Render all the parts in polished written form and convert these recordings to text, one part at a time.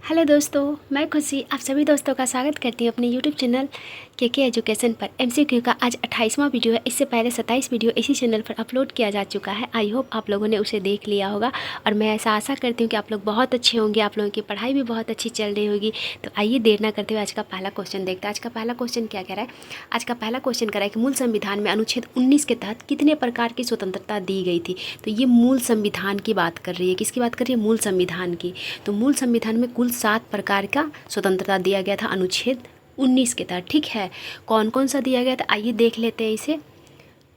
Hello दोस्तों, मैं खुशी आप सभी दोस्तों का स्वागत करती हूँ अपने यूट्यूब चैनल के एजुकेशन पर। एमसीक्यू का आज 28वां वीडियो है। इससे पहले 27 वीडियो इसी चैनल पर अपलोड किया जा चुका है। आई होप आप लोगों ने उसे देख लिया होगा और मैं ऐसा आशा करती हूँ कि आप लोग बहुत अच्छे होंगे, आप लोगों की पढ़ाई भी बहुत अच्छी चल रही होगी। तो आइए देर ना करते हुए आज का पहला क्वेश्चन देखते हैं। आज का पहला क्वेश्चन क्या कह रहा है? आज का पहला क्वेश्चन कह रहा है कि मूल संविधान में अनुच्छेद 19 के तहत कितने प्रकार की स्वतंत्रता दी गई थी। तो ये मूल संविधान की बात कर रही है। किसकी बात कर रही है? मूल संविधान की। तो मूल संविधान में कुल 7 प्रकार का स्वतंत्रता दिया गया था अनुच्छेद 19 के तहत। ठीक है, कौन कौन सा दिया गया था आइए देख लेते हैं इसे।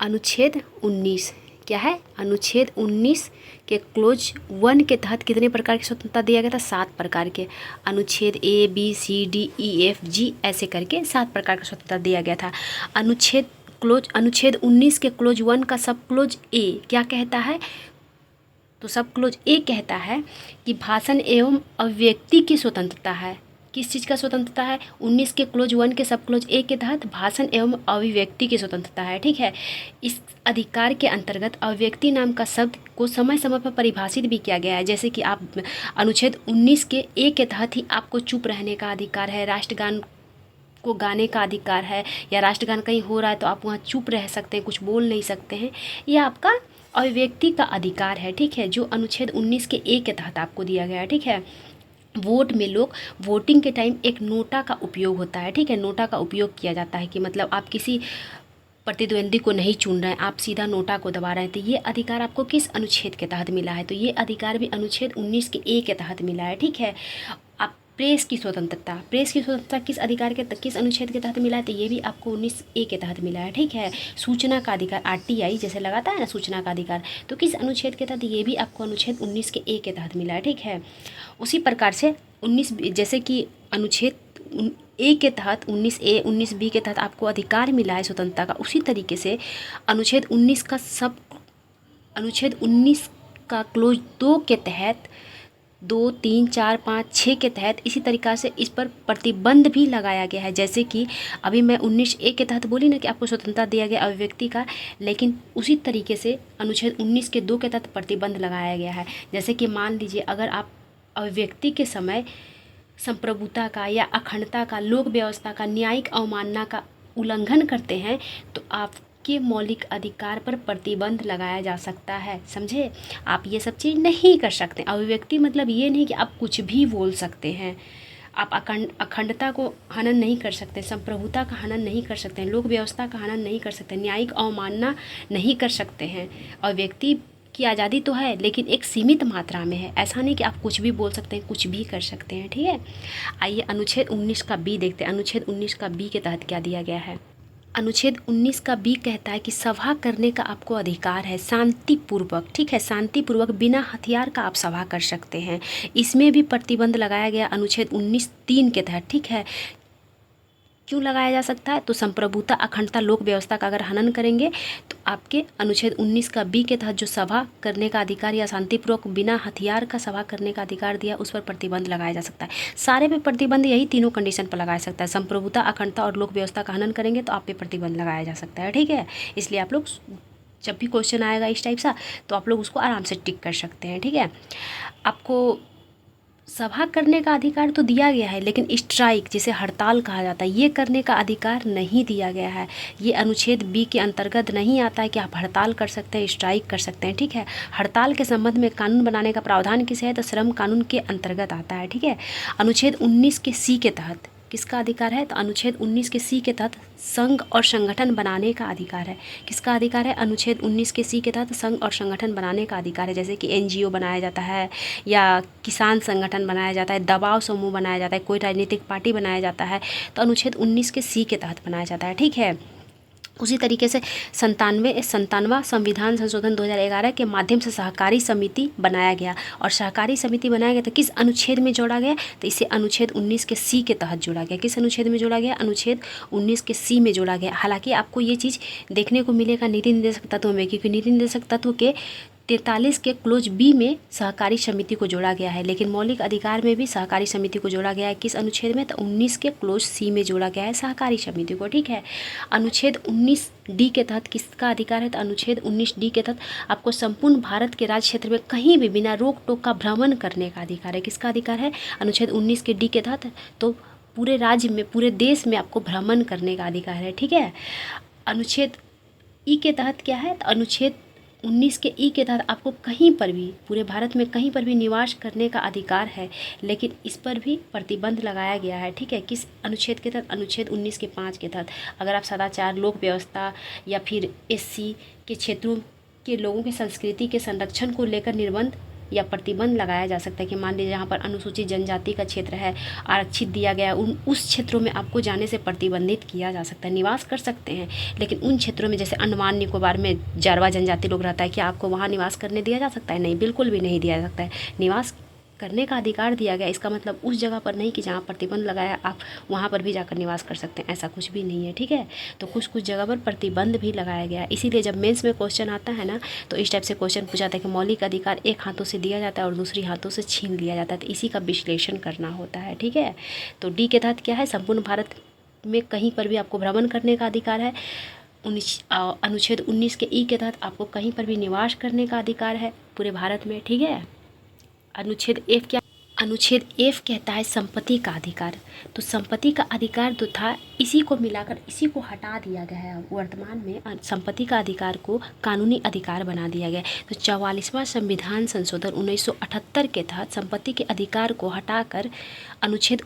अनुच्छेद 19 क्या है? अनुच्छेद 19 के क्लोज 1 के तहत कितने प्रकार की स्वतंत्रता दिया गया था? 7 प्रकार के। अनुच्छेद A B C D E F G ऐसे करके 7 प्रकार का स्वतंत्रता दिया गया था। अनुच्छेद 19 के क्लोज 1 का सब क्लोज ए क्या कहता है? तो सब क्लोज ए कहता है कि भाषण एवं अभिव्यक्ति की स्वतंत्रता है। किस चीज़ का स्वतंत्रता है? 19 के क्लोज 1 के सब क्लोज ए के तहत भाषण एवं अभिव्यक्ति की स्वतंत्रता है। ठीक है, इस अधिकार के अंतर्गत अभिव्यक्ति नाम का शब्द को समय समय पर परिभाषित भी किया गया है। जैसे कि आप अनुच्छेद 19 के ए के तहत ही आपको चुप रहने का अधिकार है, राष्ट्रगान को गाने का अधिकार है, या राष्ट्रगान कहीं हो रहा है तो आप वहाँ चुप रह सकते हैं, कुछ बोल नहीं सकते हैं। यह आपका अभिव्यक्ति का अधिकार है। ठीक है, जो अनुच्छेद 19 के ए के तहत आपको दिया गया है। ठीक है, वोट में लोग वोटिंग के टाइम एक नोटा का उपयोग होता है। ठीक है, नोटा का उपयोग किया जाता है कि मतलब आप किसी प्रतिद्वंदी को नहीं चुन रहे हैं, आप सीधा नोटा को दबा रहे हैं। तो ये अधिकार आपको किस अनुच्छेद के तहत मिला है? तो ये अधिकार भी अनुच्छेद 19 के ए के तहत मिला है। ठीक है, आप प्रेस की स्वतंत्रता किस अधिकार के किस अनुच्छेद के तहत मिला है? तो ये भी आपको 19 ए के तहत मिला है। ठीक है, सूचना का अधिकार आरटीआई जैसे लगाता है ना सूचना का अधिकार, तो किस अनुच्छेद के तहत? ये भी आपको अनुच्छेद 19 के ए के तहत मिला है। ठीक है, उसी प्रकार से 19 जैसे कि अनुच्छेद ए के तहत 19 ए 19 बी के तहत आपको अधिकार मिला है स्वतंत्रता का, उसी तरीके से अनुच्छेद 19 का क्लोज 2 के तहत 2, 3, 4, 5, 6 के तहत इसी तरीक़ा से इस पर प्रतिबंध भी लगाया गया है। जैसे कि अभी मैं 19 ए के तहत बोली ना कि आपको स्वतंत्रता दिया गया अभिव्यक्ति का, लेकिन उसी तरीके से अनुच्छेद 19 के 2 के तहत प्रतिबंध लगाया गया है। जैसे कि मान लीजिए अगर आप अभिव्यक्ति के समय संप्रभुता का या अखंडता का, लोक व्यवस्था का, न्यायिक अवमानना का उल्लंघन करते हैं तो आपके मौलिक अधिकार पर प्रतिबंध लगाया जा सकता है। समझे? आप ये सब चीज़ नहीं कर सकते। अभिव्यक्ति मतलब ये नहीं कि आप कुछ भी बोल सकते हैं। आप अखंडता को हनन नहीं कर सकते, संप्रभुता का हनन नहीं कर सकते हैं, लोक व्यवस्था का हनन नहीं कर सकते, न्यायिक अवमानना नहीं कर सकते हैं। अभिव्यक्ति की आज़ादी तो है लेकिन एक सीमित मात्रा में है। ऐसा नहीं कि आप कुछ भी बोल सकते हैं, कुछ भी कर सकते हैं। ठीक है, आइए अनुच्छेद 19 का बी देखते हैं। अनुच्छेद 19 का बी के तहत क्या दिया गया है? अनुच्छेद 19 का बी कहता है कि सभा करने का आपको अधिकार है शांतिपूर्वक। ठीक है, शांतिपूर्वक बिना हथियार का आप सभा कर सकते हैं। इसमें भी प्रतिबंध लगाया गया अनुच्छेद 19(3) के तहत। ठीक है, क्यों लगाया जा सकता है? तो संप्रभुता, अखंडता, लोक व्यवस्था का अगर हनन करेंगे तो आपके अनुच्छेद 19 का बी के तहत जो सभा करने का अधिकार या शांतिपूर्वक बिना हथियार का सभा करने का अधिकार दिया, उस पर प्रतिबंध लगाया जा सकता है। सारे पे प्रतिबंध यही तीनों कंडीशन पर लगाया सकता है। संप्रभुता, अखंडता और लोक व्यवस्था का हनन करेंगे तो आप पे प्रतिबंध लगाया जा सकता है। ठीक है, इसलिए आप लोग जब भी क्वेश्चन आएगा इस टाइप सा तो आप लोग उसको आराम से टिक कर सकते हैं। ठीक है, आपको सभा करने का अधिकार तो दिया गया है, लेकिन स्ट्राइक जिसे हड़ताल कहा जाता है ये करने का अधिकार नहीं दिया गया है। ये अनुच्छेद बी के अंतर्गत नहीं आता है कि आप हड़ताल कर सकते हैं, स्ट्राइक कर सकते हैं। ठीक है, हड़ताल के संबंध में कानून बनाने का प्रावधान किसे है? तो श्रम कानून के अंतर्गत आता है। ठीक है, अनुच्छेद 19 के सी के तहत किसका अधिकार है? तो अनुच्छेद 19 के सी के तहत संघ और संगठन बनाने का अधिकार है। किसका अधिकार है? अनुच्छेद 19 के सी के तहत संघ और संगठन बनाने का अधिकार है। जैसे कि एनजीओ बनाया जाता है या किसान संगठन बनाया जाता है, दबाव समूह बनाया जाता है, कोई राजनीतिक पार्टी बनाया जाता है, तो अनुच्छेद 19 के सी के तहत बनाया जाता है। ठीक है, उसी तरीके से 97वां संविधान संशोधन 2011 के माध्यम से सहकारी समिति बनाया गया। और सहकारी समिति बनाया गया तो किस अनुच्छेद में जोड़ा गया? तो इसे अनुच्छेद 19 के सी के तहत जोड़ा गया। किस अनुच्छेद में जोड़ा गया? अनुच्छेद 19 के सी में जोड़ा गया। हालांकि आपको ये चीज़ देखने को मिलेगा नीति निर्देशक तत्व में, क्योंकि नीति निर्देशक तत्व के 43 के क्लोज बी में सहकारी समिति को जोड़ा गया है, लेकिन मौलिक अधिकार में भी सहकारी समिति को जोड़ा गया है। किस अनुच्छेद में? तो 19 के क्लोज सी में जोड़ा गया है सहकारी समिति को, ठीक है। अनुच्छेद 19 डी के तहत किसका अधिकार है? तो अनुच्छेद 19 डी के तहत आपको संपूर्ण भारत के राज्य क्षेत्र में कहीं भी बिना रोक टोक का भ्रमण करने का अधिकार है। किसका अधिकार है? अनुच्छेद 19 के डी के तहत तो पूरे राज्य में, पूरे देश में आपको भ्रमण करने का अधिकार है, ठीक है। अनुच्छेद ई के तहत क्या है? तो अनुच्छेद 19 के ई के तहत आपको कहीं पर भी, पूरे भारत में कहीं पर भी निवास करने का अधिकार है, लेकिन इस पर भी प्रतिबंध लगाया गया है, ठीक है। किस अनुच्छेद के तहत? अनुच्छेद 19 के 5 के तहत। अगर आप सदाचार, लोक व्यवस्था या फिर एससी के क्षेत्रों के लोगों की संस्कृति के संरक्षण को लेकर निर्बंध या प्रतिबंध लगाया जा सकता है कि मान लीजिए जहाँ पर अनुसूचित जनजाति का क्षेत्र है, आरक्षित दिया गया, उस क्षेत्रों में आपको जाने से प्रतिबंधित किया जा सकता है। निवास कर सकते हैं, लेकिन उन क्षेत्रों में, जैसे अंडमान निकोबार में जारवा जनजाति लोग रहता है, क्या आपको वहाँ निवास करने दिया जा सकता है? नहीं, बिल्कुल भी नहीं दिया जा सकता है। निवास करने का अधिकार दिया गया, इसका मतलब उस जगह पर नहीं कि जहाँ प्रतिबंध लगाया आप वहाँ पर भी जाकर निवास कर सकते हैं, ऐसा कुछ भी नहीं है, ठीक है। तो कुछ कुछ जगह पर प्रतिबंध भी लगाया गया है। इसीलिए जब मेंस में क्वेश्चन आता है ना, तो इस टाइप से क्वेश्चन पूछा जाता है कि मौलिक अधिकार एक हाथों से दिया जाता है और दूसरी हाथों से छीन लिया जाता है, तो इसी का विश्लेषण करना होता है, ठीक है। तो डी के तहत क्या है? संपूर्ण भारत में कहीं पर भी आपको भ्रमण करने का अधिकार है। अनुच्छेद 19 के ई के तहत आपको कहीं पर भी निवास करने का अधिकार है पूरे भारत में, ठीक है। अनुच्छेद एफ क्या? अनुच्छेद एफ कहता है संपत्ति का अधिकार। तो संपत्ति का अधिकार जो था, इसी को मिलाकर इसी को हटा दिया गया है। वर्तमान में संपत्ति का अधिकार को कानूनी अधिकार बना दिया गया है। तो 44वां संविधान संशोधन 1978 के तहत संपत्ति के अधिकार को हटाकर अनुच्छेद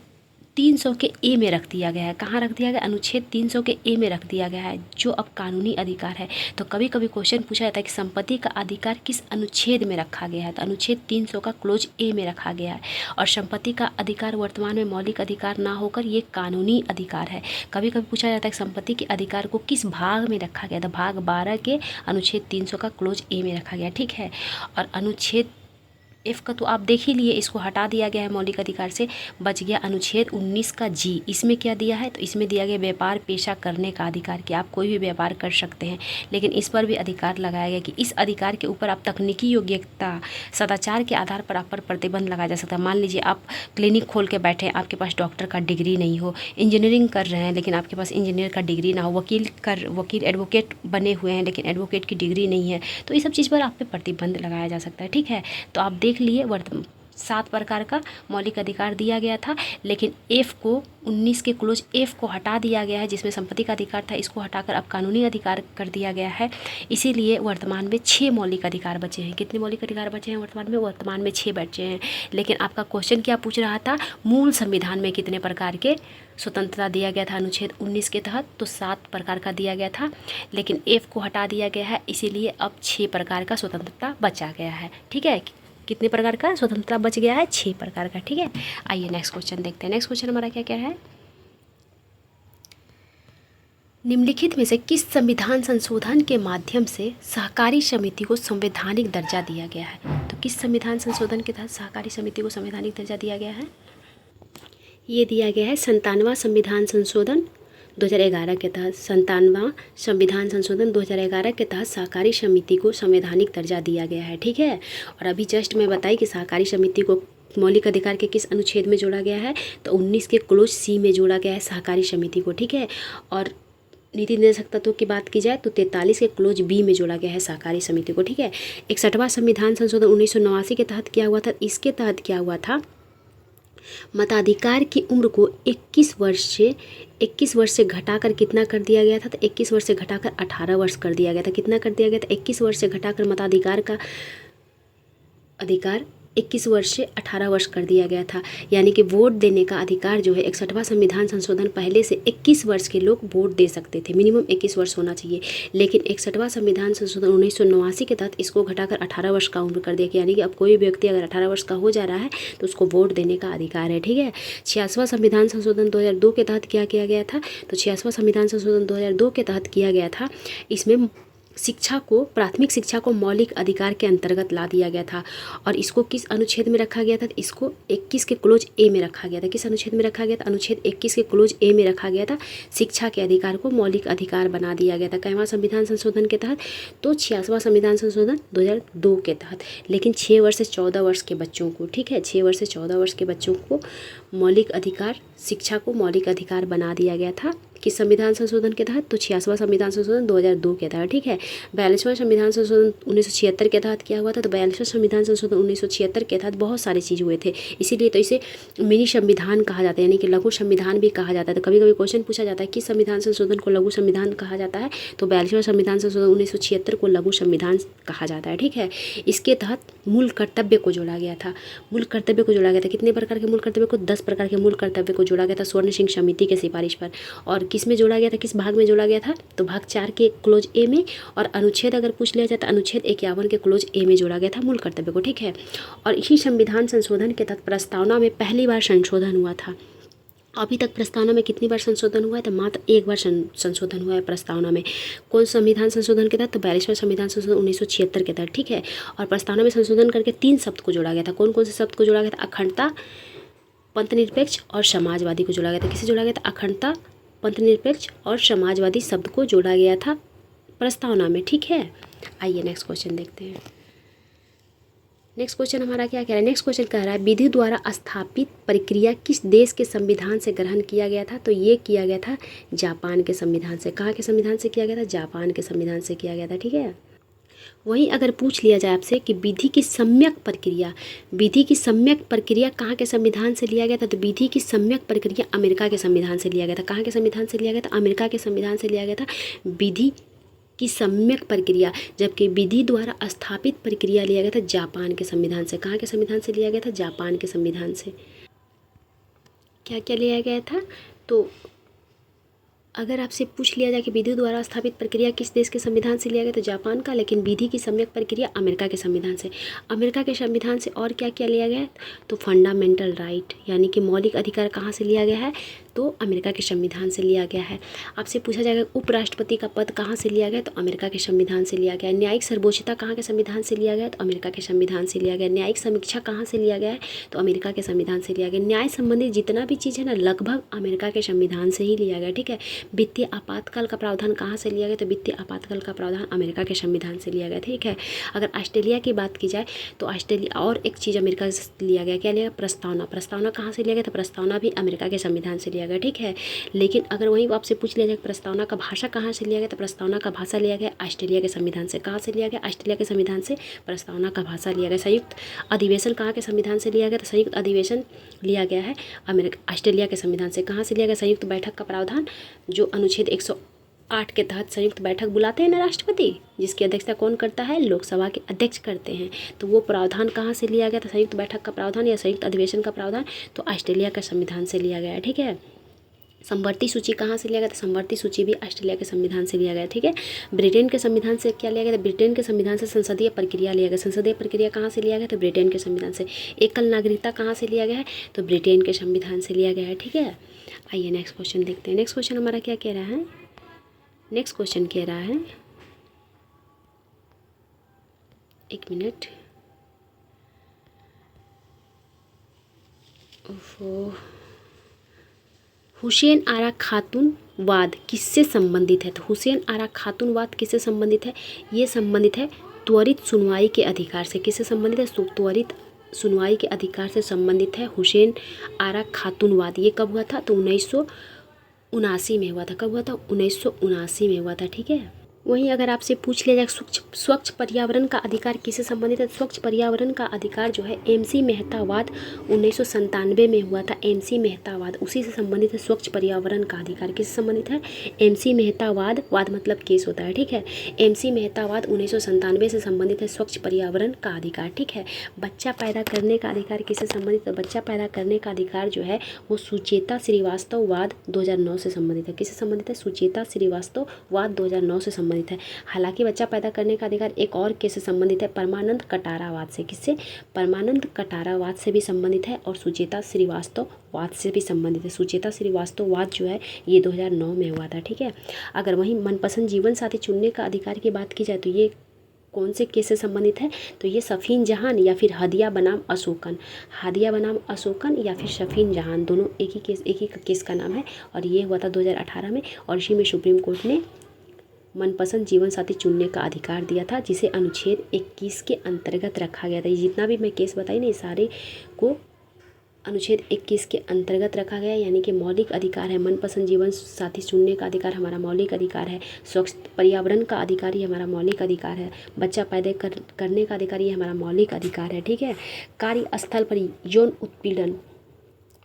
300 के ए में रख दिया गया है। कहाँ रख दिया गया? अनुच्छेद 300 के ए में रख दिया गया है, जो अब कानूनी अधिकार है। तो कभी कभी क्वेश्चन पूछा जाता है कि संपत्ति का अधिकार किस अनुच्छेद में रखा गया है? तो अनुच्छेद 300 का क्लोज ए में रखा गया है। और संपत्ति का अधिकार वर्तमान में मौलिक अधिकार ना होकर ये कानूनी अधिकार है। कभी कभी पूछा जाता है कि संपत्ति के अधिकार को किस भाग में रखा गया था? भाग 12 के अनुच्छेद 300 का क्लोज ए में रखा गया, ठीक है। और अनुच्छेद एफ का तो आप देख ही लिए, इसको हटा दिया गया है मौलिक अधिकार से। बच गया अनुच्छेद 19 का जी। इसमें क्या दिया है? तो इसमें दिया गया व्यापार पेशा करने का अधिकार, कि आप कोई भी व्यापार कर सकते हैं, लेकिन इस पर भी अधिकार लगाया गया कि इस अधिकार के ऊपर आप तकनीकी योग्यता, सदाचार के आधार पर आप पर प्रतिबंध लगाया जा सकता है। मान लीजिए आप क्लिनिक खोल के बैठे हैं, आपके पास डॉक्टर का डिग्री नहीं हो, इंजीनियरिंग कर रहे हैं लेकिन आपके पास इंजीनियर का डिग्री ना हो, वकील एडवोकेट बने हुए हैं लेकिन एडवोकेट की डिग्री नहीं है, तो इस सब चीज़ पर आप पे प्रतिबंध लगाया जा सकता है, ठीक है। तो आप देख लिए 7 प्रकार का मौलिक अधिकार दिया गया था, लेकिन एफ को 19 के क्लोज एफ को हटा दिया गया है, जिसमें संपत्ति का अधिकार था, इसको हटाकर अब कानूनी अधिकार कर दिया गया है। इसीलिए वर्तमान में 6 मौलिक अधिकार बचे हैं। कितने मौलिक अधिकार बचे हैं वर्तमान में? वर्तमान में 6 बचे हैं। लेकिन आपका क्वेश्चन क्या पूछ रहा था? मूल संविधान में कितने प्रकार के स्वतंत्रता दिया गया था अनुच्छेद 19 के तहत? तो 7 प्रकार का दिया गया था, लेकिन एफ को हटा दिया गया है, इसीलिए अब 6 प्रकार का स्वतंत्रता बचा गया है, ठीक है। कितने प्रकार का स्वतंत्रता बच गया है? 6 प्रकार का, ठीक है। आइए नेक्स्ट क्वेश्चन देखते हैं। नेक्स्ट क्वेश्चन हमारा क्या क्या है? निम्नलिखित में से किस संविधान संशोधन के माध्यम से सहकारी समिति को संवैधानिक दर्जा दिया गया है? तो किस संविधान संशोधन के तहत सहकारी समिति को संवैधानिक दर्जा दिया गया है? ये दिया गया है 97वां संविधान संशोधन 2011 के तहत। 97वां संविधान संशोधन 2011 के तहत सहकारी समिति को संवैधानिक दर्जा दिया गया है, ठीक है। और अभी जस्ट मैं बताई कि सहकारी समिति को मौलिक अधिकार के किस अनुच्छेद में जोड़ा गया है? तो 19 के क्लोज सी में जोड़ा गया है सहकारी समिति को, ठीक है। और नीति निर्देशक तत्वों की बात की जाए तो 43 के क्लोज बी में जोड़ा गया है सहकारी समिति को, ठीक है। 61वां संविधान संशोधन 1989 के तहत क्या हुआ था? इसके तहत क्या हुआ था? मताधिकार की उम्र को 21 वर्ष से घटाकर कितना कर दिया गया था? तो 21 वर्ष से घटाकर 18 वर्ष कर दिया गया था। कितना कर दिया गया था? 21 वर्ष से घटाकर मताधिकार का अधिकार 21 वर्ष से 18 वर्ष कर दिया गया था। यानी कि वोट देने का अधिकार जो है 61वां संविधान संशोधन पहले से 21 वर्ष के लोग वोट दे सकते थे, मिनिमम 21 वर्ष होना चाहिए। लेकिन 61वां संविधान संशोधन 1989 के तहत इसको घटाकर 18 वर्ष का उम्र कर दिया गया। यानी कि अब कोई व्यक्ति अगर 18 वर्ष का हो जा रहा है तो उसको वोट देने का अधिकार है, ठीक है। 86वां संविधान संशोधन 2002 के तहत क्या किया गया था? तो 86वां संविधान संशोधन 2002 के तहत किया गया था, इसमें शिक्षा को, प्राथमिक शिक्षा को मौलिक अधिकार के अंतर्गत ला दिया गया था। और इसको किस अनुच्छेद में रखा गया था? इसको 21 के क्लोज ए में रखा गया था। किस अनुच्छेद में रखा गया था? अनुच्छेद 21 के क्लोज ए में रखा गया था। शिक्षा के अधिकार को मौलिक अधिकार बना दिया गया था। कैवां संविधान संशोधन के तहत? तो 86वां संविधान संशोधन 2002 के तहत। लेकिन 6 वर्ष से 14 वर्ष के बच्चों को, ठीक है, 6 वर्ष से 14 वर्ष के बच्चों को मौलिक अधिकार, शिक्षा को मौलिक अधिकार बना दिया गया था। किस संविधान संशोधन के तहत? तो 86वां संविधान संशोधन 2002 के तहत, ठीक है। 42वां संविधान संशोधन 1976 के तहत क्या हुआ था? तो 42वां संविधान संशोधन 1976 के तहत बहुत सारे चीज़ हुए थे, इसीलिए तो इसे मिनी संविधान कहा जाता है, यानी कि लघु संविधान भी कहा जाता है। तो कभी कभी क्वेश्चन पूछा जाता है किस संविधान संशोधन को लघु संविधान कहा जाता है? तो 42वां संविधान संशोधन 1976 को लघु संविधान कहा जाता है, ठीक है। इसके तहत मूल कर्तव्य को जोड़ा गया था। मूल कर्तव्य को जोड़ा गया था। कितने प्रकार के मूल कर्तव्य को? 10 प्रकार के मूल कर्तव्य को जोड़ा गया था स्वर्ण सिंह समिति के सिफारिश पर। और किस में जोड़ा गया था? किस भाग में जोड़ा गया था? तो भाग 4 के क्लोज ए में। और अनुच्छेद अगर पूछ लिया जाए तो अनुच्छेद 51 के क्लोज ए में जोड़ा गया था मूल कर्तव्य को, ठीक है। और इसी संविधान संशोधन के तहत प्रस्तावना में पहली बार संशोधन हुआ था। अभी तक प्रस्तावना में कितनी बार संशोधन हुआ है? तो मात्र एक बार संशोधन हुआ है प्रस्तावना में। कौन संविधान संशोधन के तहत? तो 42वां संविधान संशोधन 1976 के तहत, ठीक है। और प्रस्तावना में संशोधन करके 3 शब्द को जोड़ा गया था। कौन कौन से शब्द को जोड़ा गया था? अखंडता, पंथनिरपेक्ष और समाजवादी को जोड़ा गया था। किसे जोड़ा गया था? अखंडता, पंथनिरपेक्ष और समाजवादी शब्द को जोड़ा गया था प्रस्तावना में, ठीक है। आइए नेक्स्ट क्वेश्चन देखते हैं। नेक्स्ट क्वेश्चन हमारा क्या कह रहा है? नेक्स्ट क्वेश्चन कह रहा है विधि द्वारा स्थापित प्रक्रिया किस देश के संविधान से ग्रहण किया गया था? तो ये किया गया था जापान के संविधान से। कहाँ के संविधान से किया गया था? जापान के संविधान से किया गया था, ठीक है। वहीं अगर पूछ लिया जाए आपसे कि विधि की सम्यक प्रक्रिया, विधि की सम्यक प्रक्रिया कहाँ के संविधान से लिया गया था? तो विधि की सम्यक प्रक्रिया अमेरिका के संविधान से लिया गया था। कहाँ के संविधान से लिया गया था? अमेरिका के संविधान से लिया गया था विधि की सम्यक प्रक्रिया। जबकि विधि द्वारा स्थापित प्रक्रिया लिया गया था जापान के संविधान से। कहाँ के संविधान से लिया गया था? जापान के संविधान से। क्या क्या लिया गया था? तो अगर आपसे पूछ लिया जाए कि विधि द्वारा स्थापित प्रक्रिया किस देश के संविधान से लिया गया तो जापान का, लेकिन विधि की सम्यक प्रक्रिया अमेरिका के संविधान से। अमेरिका के संविधान से और क्या क्या लिया गया है? तो फंडामेंटल राइट यानी कि मौलिक अधिकार कहाँ से लिया गया है? तो अमेरिका के संविधान से लिया गया है। आपसे पूछा जाएगा उपराष्ट्रपति का पद कहाँ से लिया गया? तो अमेरिका के संविधान से लिया गया है। न्यायिक सर्वोच्चता कहाँ के संविधान से लिया गया? तो अमेरिका के संविधान से लिया गया। न्यायिक समीक्षा कहाँ से लिया गया है? तो अमेरिका के संविधान से लिया गया। न्याय संबंधी जितना भी चीज़ है ना लगभग अमेरिका के संविधान से ही लिया गया, ठीक है। वित्तीय आपातकाल का प्रावधान कहाँ से लिया गया? तो वित्तीय आपातकाल का प्रावधान अमेरिका के संविधान से लिया गया, ठीक है। अगर ऑस्ट्रेलिया की बात की जाए तो ऑस्ट्रेलिया और एक चीज़ अमेरिका से लिया गया। क्या लिया गया? प्रस्तावना। प्रस्तावना कहाँ से लिया गया? तो प्रस्तावना भी अमेरिका के संविधान से लिया गया, ठीक है। लेकिन अगर वहीं आपसे पूछ लिया जाए प्रस्तावना का भाषा कहाँ से लिया गया तो प्रस्तावना का भाषा लिया गया ऑस्ट्रेलिया के संविधान से। कहाँ से लिया गया? ऑस्ट्रेलिया के संविधान से प्रस्तावना का भाषा लिया गया। संयुक्त अधिवेशन कहाँ के संविधान से लिया गया? तो संयुक्त अधिवेशन लिया गया है ऑस्ट्रेलिया के संविधान से। कहाँ से लिया गया? संयुक्त बैठक का प्रावधान जो अनुच्छेद 108 के तहत संयुक्त बैठक बुलाते हैं ना राष्ट्रपति, जिसकी अध्यक्षता कौन करता है? लोकसभा के अध्यक्ष करते हैं। तो वो प्रावधान कहाँ से लिया गया था? संयुक्त बैठक का प्रावधान या संयुक्त अधिवेशन का प्रावधान तो ऑस्ट्रेलिया का संविधान से लिया गया है, ठीक है। समवर्ती सूची कहाँ से लिया गया था? समवर्ती सूची भी ऑस्ट्रेलिया के संविधान से लिया गया, ठीक है। ब्रिटेन के संविधान से क्या लिया गया था? ब्रिटेन के संविधान से संसदीय प्रक्रिया लिया गया। संसदीय प्रक्रिया कहाँ से लिया गया? तो ब्रिटेन के संविधान से। एकल नागरिकता कहाँ से लिया गया है? तो ब्रिटेन के संविधान से लिया गया है, ठीक है। आइए नेक्स्ट क्वेश्चन देखते हैं। नेक्स्ट क्वेश्चन हमारा क्या कह रहा है? नेक्स्ट क्वेश्चन कह रहा है, एक मिनट, हुसैन आरा खातूनवाद किससे संबंधित है? तो हुसैन आरा खातूनवाद किससे संबंधित है? ये संबंधित है त्वरित सुनवाई के अधिकार से। किससे संबंधित है? त्वरित सुनवाई के अधिकार से संबंधित है हुसैन आरा खातूनवाद। ये कब हुआ था? तो 1979 में हुआ था। कब हुआ था? 1979 में हुआ था, ठीक है। वहीं अगर आपसे पूछ लिया जाए स्वच्छ पर्यावरण का अधिकार किससे संबंधित है? स्वच्छ पर्यावरण का अधिकार जो है MC मेहतावाद 1997 में हुआ था। MC मेहतावाद उसी से संबंधित है। स्वच्छ पर्यावरण का अधिकार किससे संबंधित है? MC मेहतावाद, वाद मतलब केस होता है, ठीक है। MC मेहतावाद 1997 से संबंधित है स्वच्छ पर्यावरण का अधिकार, ठीक है। बच्चा पैदा करने का अधिकार किससे संबंधित है? बच्चा पैदा करने का अधिकार जो है वो सुचेता श्रीवास्तव वाद 2009 से संबंधित है। किससे संबंधित है? सुचेता श्रीवास्तव वाद 2009 से संबंधित संबंधित है। हालांकि बच्चा पैदा करने का अधिकार एक और केस से संबंधित है, परमानंद कटारावाद से। किससे? परमानंद कटारावाद से भी संबंधित है और सुचेता श्रीवास्तववाद से भी संबंधित है। सुचेता श्रीवास्तववाद जो है ये 2009 में हुआ था, ठीक है। अगर वहीं मनपसंद जीवन साथी चुनने का अधिकार की बात की जाए तो ये कौन से केस से संबंधित है? तो ये सफ़ीन जहान या फिर हदिया बनाम अशोकन, हादिया बनाम अशोकन या फिर सफ़ीन जहान, दोनों एक ही केस का नाम है और ये हुआ था 2018 में। और इसी में सुप्रीम कोर्ट ने मनपसंद जीवन साथी चुनने का अधिकार दिया था, जिसे अनुच्छेद 21 के अंतर्गत रखा गया था। ये जितना भी मैं केस बताई ना, ये सारे को अनुच्छेद 21 के अंतर्गत रखा गया, यानी कि मौलिक अधिकार है। मनपसंद जीवन साथी चुनने का अधिकार हमारा मौलिक अधिकार है। स्वच्छ पर्यावरण का अधिकार ये हमारा मौलिक अधिकार है। बच्चा पैदा करने का अधिकार ये हमारा मौलिक अधिकार है, ठीक है। कार्यस्थल पर यौन उत्पीड़न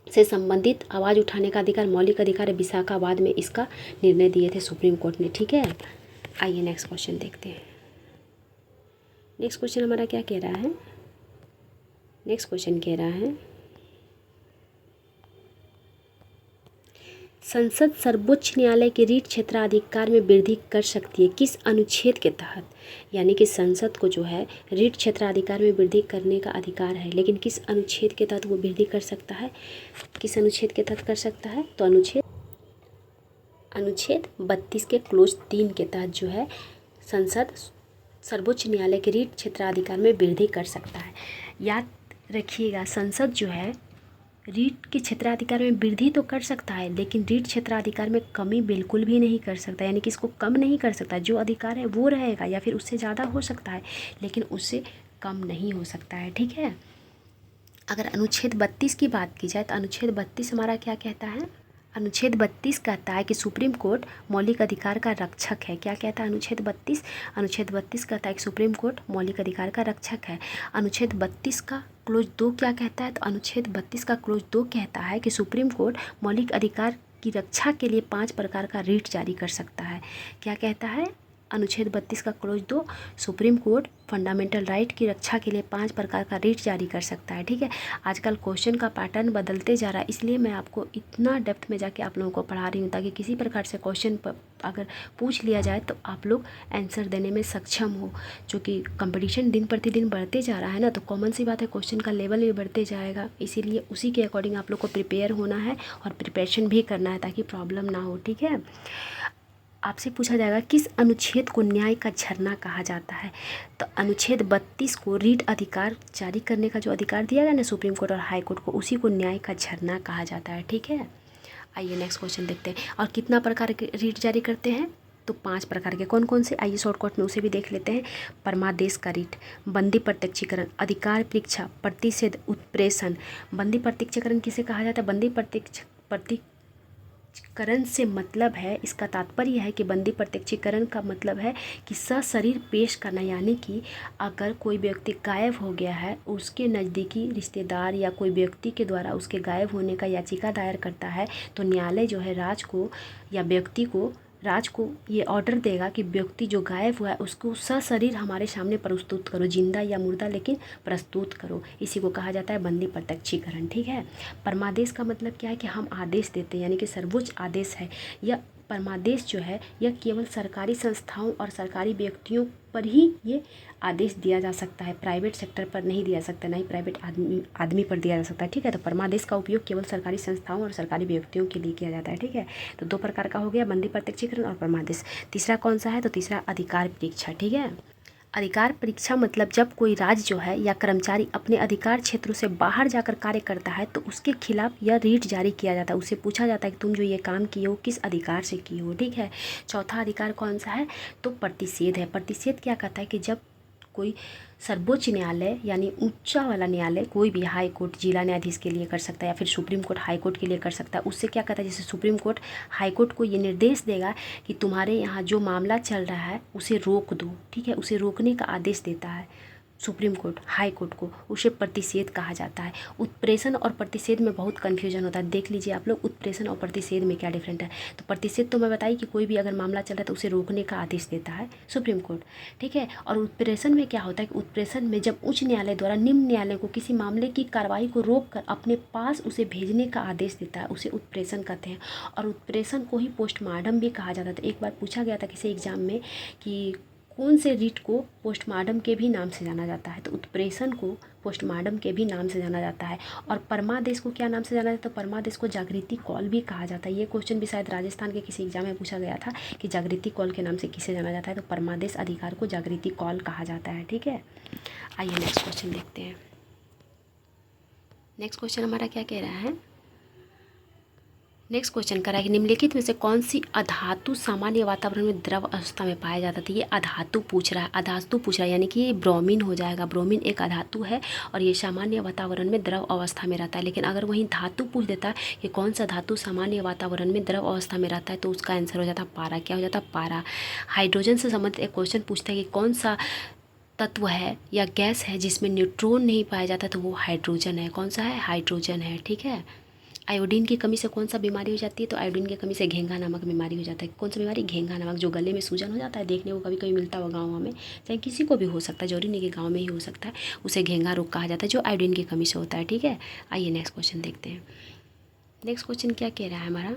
से संबंधित आवाज़ उठाने का अधिकार मौलिक अधिकार है। विशाखाबाद में इसका निर्णय दिए थे सुप्रीम कोर्ट ने, ठीक है। आइए नेक्स्ट क्वेश्चन देखते हैं। नेक्स्ट क्वेश्चन हमारा क्या कह रहा है? नेक्स्ट क्वेश्चन कह रहा है संसद सर्वोच्च न्यायालय के रीट क्षेत्राधिकार में वृद्धि कर सकती है किस अनुच्छेद के तहत? यानी कि संसद को जो है रीट क्षेत्राधिकार में वृद्धि करने का अधिकार है, लेकिन किस अनुच्छेद के तहत वो वृद्धि कर सकता है? किस अनुच्छेद के तहत कर सकता है? तो अनुच्छेद 32 के क्लोज 3 के तहत जो है संसद सर्वोच्च न्यायालय के रीट क्षेत्राधिकार में वृद्धि कर सकता है। याद रखिएगा, संसद जो है रीट के क्षेत्राधिकार में वृद्धि तो कर सकता है, लेकिन रीट क्षेत्राधिकार में कमी बिल्कुल भी नहीं कर सकता, यानी कि इसको कम नहीं कर सकता। जो अधिकार है वो रहेगा या फिर उससे ज़्यादा हो सकता है, लेकिन उससे कम नहीं हो सकता है, ठीक है। अगर अनुच्छेद 32 की बात की जाए तो अनुच्छेद 32 हमारा क्या कहता है? अनुच्छेद 32 कहता है कि सुप्रीम कोर्ट मौलिक अधिकार का रक्षक है। क्या कहता है अनुच्छेद 32? अनुच्छेद 32 कहता है कि सुप्रीम कोर्ट मौलिक अधिकार का रक्षक है। अनुच्छेद 32 का क्लोज 2 क्या कहता है? तो अनुच्छेद 32 का क्लोज 2 कहता है कि सुप्रीम कोर्ट मौलिक अधिकार की रक्षा के लिए 5 प्रकार का रीट जारी कर सकता है। क्या कहता है अनुच्छेद 32 का close 2? Supreme court fundamental right की रक्षा के लिए 5 प्रकार का रीट जारी कर सकता है, ठीक है। आजकल क्वेश्चन का पैटर्न बदलते जा रहा है, इसलिए मैं आपको इतना डेप्थ में जाके आप लोगों को पढ़ा रही हूँ ताकि किसी प्रकार से क्वेश्चन अगर पूछ लिया जाए तो आप लोग आंसर देने में सक्षम हो। क्योंकि कंपटीशन दिन प्रतिदिन बढ़ते जा रहा है ना, तो कॉमन सी बात है क्वेश्चन का लेवल भी बढ़ते जाएगा, इसीलिए उसी के अकॉर्डिंग आप लोग को प्रिपेयर होना है और प्रिपरेशन भी करना है ताकि प्रॉब्लम ना हो, ठीक है। आपसे पूछा जाएगा किस अनुच्छेद को न्याय का झरना कहा जाता है? तो अनुच्छेद 32 को रीट अधिकार जारी करने का जो अधिकार दिया गया ना सुप्रीम कोर्ट और हाई कोर्ट को, उसी को न्याय का झरना कहा जाता है, ठीक है। आइए नेक्स्ट क्वेश्चन देखते हैं। और कितना प्रकार के रीट जारी करते हैं? तो 5 प्रकार के। कौन कौन से? आइए शॉर्टकट में उसे भी देख लेते हैं। परमादेश का रीट, बंदी प्रत्यक्षीकरण, अधिकार परीक्षा, प्रतिषेध, उत्प्रेषण। बंदी प्रत्यक्षीकरण किसे कहा जाता है? बंदी प्रत्यक्षीकरण से मतलब है, इसका तात्पर्य है कि बंदी प्रत्यक्षीकरण का मतलब है कि सशरीर पेश करना, यानी कि अगर कोई व्यक्ति गायब हो गया है, उसके नज़दीकी रिश्तेदार या कोई व्यक्ति के द्वारा उसके गायब होने का याचिका दायर करता है, तो न्यायालय जो है राज को या व्यक्ति को, राज को ये ऑर्डर देगा कि व्यक्ति जो गायब हुआ है उसको सशरीर हमारे सामने प्रस्तुत करो, जिंदा या मुर्दा लेकिन प्रस्तुत करो। इसी को कहा जाता है बंदी प्रत्यक्षीकरण, ठीक है। परमादेश का मतलब क्या है? कि हम आदेश देते हैं, यानी कि सर्वोच्च आदेश है। यह परमादेश जो है यह केवल सरकारी संस्थाओं और सरकारी व्यक्तियों पर ही ये आदेश दिया जा सकता है, प्राइवेट सेक्टर पर नहीं दिया सकता, ना ही प्राइवेट आदमी पर दिया जा सकता है, ठीक है। तो परमादेश का उपयोग केवल सरकारी संस्थाओं और सरकारी व्यक्तियों के लिए किया जाता है, ठीक है। तो 2 प्रकार का हो गया, बंदी प्रत्यक्षीकरण और परमादेश। तीसरा कौन सा है? तो तीसरा अधिकार परीक्षा, ठीक है। अधिकार परीक्षा मतलब जब कोई राज्य जो है या कर्मचारी अपने अधिकार क्षेत्रों से बाहर जाकर कार्य करता है तो उसके खिलाफ यह रीट जारी किया जाता है। उससे पूछा जाता है कि तुम जो ये काम किए हो किस अधिकार से किए हो, ठीक है। चौथा अधिकार कौन सा है? तो प्रतिषेध है। प्रतिषेध क्या कहता है कि जब कोई सर्वोच्च न्यायालय यानी ऊंचा वाला न्यायालय, कोई भी हाई कोर्ट जिला न्यायाधीश के लिए कर सकता है या फिर सुप्रीम कोर्ट हाई कोर्ट के लिए कर सकता है, उससे क्या कहता है, जैसे सुप्रीम कोर्ट हाई कोर्ट को ये निर्देश देगा कि तुम्हारे यहाँ जो मामला चल रहा है उसे रोक दो, ठीक है, उसे रोकने का आदेश देता है। सुप्रीम कोर्ट, हाई कोर्ट को, उसे प्रतिषेध कहा जाता है। उत्प्रेषण और प्रतिषेध में बहुत कन्फ्यूजन होता है, देख लीजिए आप लोग उत्प्रेषण और प्रतिषेध में क्या डिफरेंट है। तो प्रतिषेध तो मैं बताई कि कोई भी अगर मामला चल रहा है तो उसे रोकने का आदेश देता है सुप्रीम कोर्ट, ठीक है। और उत्प्रेषण में क्या होता है कि उत्प्रेषण में जब उच्च न्यायालय द्वारा निम्न न्यायालय को किसी मामले की कार्रवाई को रोक कर अपने पास उसे भेजने का आदेश देता है, उसे उत्प्रेषण कहते हैं। और उत्प्रेषण को ही पोस्टमार्टम भी कहा जाता था। एक बार पूछा गया था किसी एग्जाम में कि कौन से रीट को पोस्टमार्टम के भी नाम से जाना जाता है, तो उत्प्रेषण को पोस्टमार्टम के भी नाम से जाना जाता है। और परमादेश को क्या नाम से जाना जाता है, तो परमादेश को जागृति कॉल भी कहा जाता है। ये क्वेश्चन भी शायद राजस्थान के किसी एग्जाम में पूछा गया था कि जागृति कॉल के नाम से किसे जाना जाता है, तो परमादेश अधिकार को जागृति कॉल कहा जाता है, ठीक है। आइए नेक्स्ट क्वेश्चन देखते हैं। नेक्स्ट क्वेश्चन हमारा क्या कह रहा है, नेक्स्ट क्वेश्चन कर रहा है कि निम्नलिखित में से कौन सी अधातु सामान्य वातावरण में द्रव अवस्था में पाया जाता था। ये अधातु पूछ रहा है, अधातु पूछ रहा है, यानी कि ये ब्रोमीन हो जाएगा। ब्रोमीन एक अधातु है और ये सामान्य वातावरण में द्रव अवस्था में रहता है। लेकिन अगर वहीं धातु पूछ देता है कि कौन सा धातु सामान्य वातावरण में द्रव अवस्था में रहता है, तो उसका आंसर हो जाता पारा। क्या हो जाता पारा। हाइड्रोजन से संबंधित एक क्वेश्चन पूछता है कि कौन सा तत्व है या गैस है जिसमें न्यूट्रॉन नहीं पाया जाता, तो वो हाइड्रोजन है। कौन सा है, हाइड्रोजन है, ठीक है। आयोडीन की कमी से कौन सा बीमारी हो जाती है, तो आयोडीन की कमी से घेंघा नामक बीमारी हो जाता है। कौन सा बीमारी, घेंघा नामक, जो गले में सूजन हो जाता है, देखने को कभी कभी मिलता हुआ गाँव में, चाहे किसी को भी हो सकता है, जरूरी नहीं कि गाँव में ही हो सकता है, उसे घेंघा रोग कहा जाता है, जो आयोडीन की कमी से होता है, ठीक है। आइए नेक्स्ट क्वेश्चन देखते हैं। नेक्स्ट क्वेश्चन क्या कह रहा है हमारा,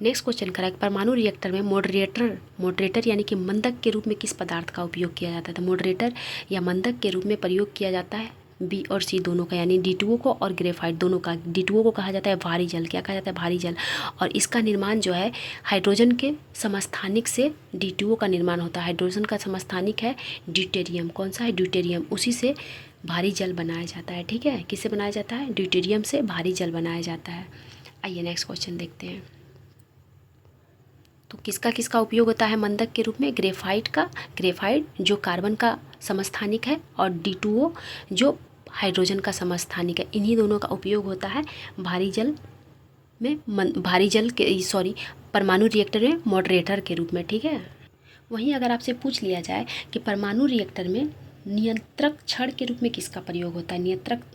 नेक्स्ट क्वेश्चन करा परमाणु रिएक्टर में मॉडरेटर यानी कि मंदक के रूप में किस पदार्थ का उपयोग किया जाता है। तो मॉडरेटर या मंदक के रूप में प्रयोग किया जाता है बी और सी दोनों का, यानी D2O को और ग्रेफाइट दोनों का। D2O को कहा जाता है भारी जल, क्या कहा जाता है, भारी जल। और इसका निर्माण जो है हाइड्रोजन के समस्थानिक से D2O का निर्माण होता है। हाइड्रोजन का समस्थानिक है ड्यूटेरियम। कौन सा है, ड्यूटेरियम। उसी से भारी जल बनाया जाता है, ठीक है। किससे बनाया जाता है, ड्यूटेरियम से भारी जल बनाया जाता है। आइए नेक्स्ट क्वेश्चन देखते हैं। तो किसका किसका उपयोग होता है मंदक के रूप में, ग्रेफाइट का, ग्रेफाइट जो कार्बन का समस्थानिक है, और D2O जो हाइड्रोजन का समस्थानिक है। इन्हीं दोनों का उपयोग होता है भारी जल में, परमाणु रिएक्टर में मॉडरेटर के रूप में, ठीक है। वहीं अगर आपसे पूछ लिया जाए कि परमाणु रिएक्टर में नियंत्रक छड़ के रूप में किसका प्रयोग होता है,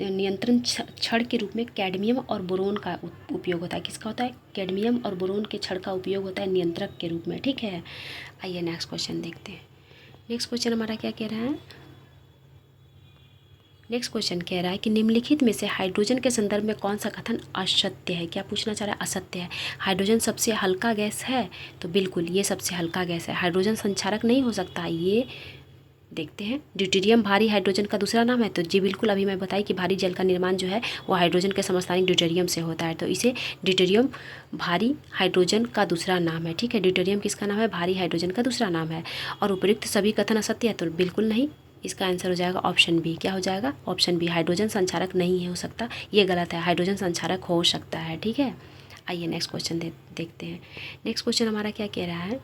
नियंत्रण छड़ के रूप में कैडमियम और बोरोन का उपयोग होता है। किसका होता है, कैडमियम और बोरोन के छड़ का उपयोग होता है नियंत्रक के रूप में, ठीक है। आइए नेक्स्ट क्वेश्चन देखते हैं। नेक्स्ट क्वेश्चन हमारा क्या कह रहा है, नेक्स्ट क्वेश्चन कह रहा है कि निम्नलिखित में से हाइड्रोजन के संदर्भ में कौन सा कथन असत्य है। क्या पूछना चाह रहा है, असत्य है। हाइड्रोजन सबसे हल्का गैस है, तो बिल्कुल ये सबसे हल्का गैस है। हाइड्रोजन संक्षारक नहीं हो सकता, ये देखते हैं। ड्यूटेरियम भारी हाइड्रोजन का दूसरा नाम है, तो जी बिल्कुल, अभी मैं बताई कि भारी जल का निर्माण जो है वो हाइड्रोजन के समस्थानिक ड्यूटेरियम से होता है, तो इसे ड्यूटेरियम भारी हाइड्रोजन का दूसरा नाम है, ठीक है। ड्यूटेरियम किसका नाम है, भारी हाइड्रोजन का दूसरा नाम है। और उपयुक्त सभी कथन असत्य है, तो बिल्कुल नहीं, इसका आंसर हो जाएगा ऑप्शन बी। क्या हो जाएगा, ऑप्शन बी। हाइड्रोजन संचारक नहीं हो सकता, ये गलत है। हाइड्रोजन संचारक हो सकता है, ठीक है। आइए नेक्स्ट क्वेश्चन देखते हैं। नेक्स्ट क्वेश्चन हमारा क्या कह रहा है,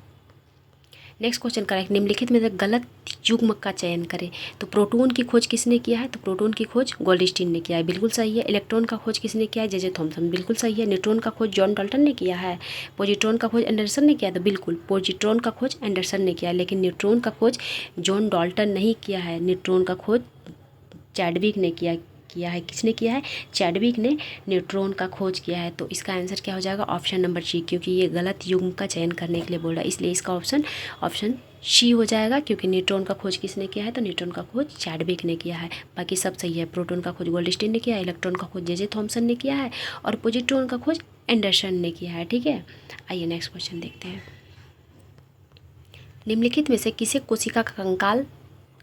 नेक्स्ट क्वेश्चन करेक्ट, निम्नलिखित में से गलत युग्म का चयन करें। तो प्रोटॉन की खोज किसने किया है, तो प्रोटॉन की खोज गोल्डस्टीन ने किया है, बिल्कुल सही है। इलेक्ट्रॉन का खोज किसने किया है, जे थॉमसन, बिल्कुल सही है। न्यूट्रॉन का खोज जॉन डाल्टन ने किया है। पॉजिट्रॉन का खोज एंडरसन ने किया है, तो बिल्कुल पॉजिट्रॉन का खोज एंडरसन ने किया है। लेकिन न्यूट्रॉन का खोज जॉन डाल्टन नहीं किया है, न्यूट्रॉन का खोज चैडविक ने किया है। किसने किया है, चैडविक ने न्यूट्रॉन का खोज किया है। तो इसका आंसर क्या हो जाएगा, ऑप्शन नंबर सी, क्योंकि ये गलत युग्म का चयन करने के लिए बोल रहा है, इसलिए इसका ऑप्शन सी हो जाएगा। क्योंकि न्यूट्रॉन का खोज किसने किया है, तो न्यूट्रॉन का खोज चैडविक ने किया है। बाकी सब सही है। प्रोटॉन का खोज गोल्डस्टीन ने किया है, इलेक्ट्रॉन का खोज जे थॉमसन ने किया है, और पॉजिट्रॉन का खोज एंडरसन ने किया है, ठीक है। आइए नेक्स्ट क्वेश्चन देखते हैं। निम्नलिखित में से किसे कोशिका का कंकाल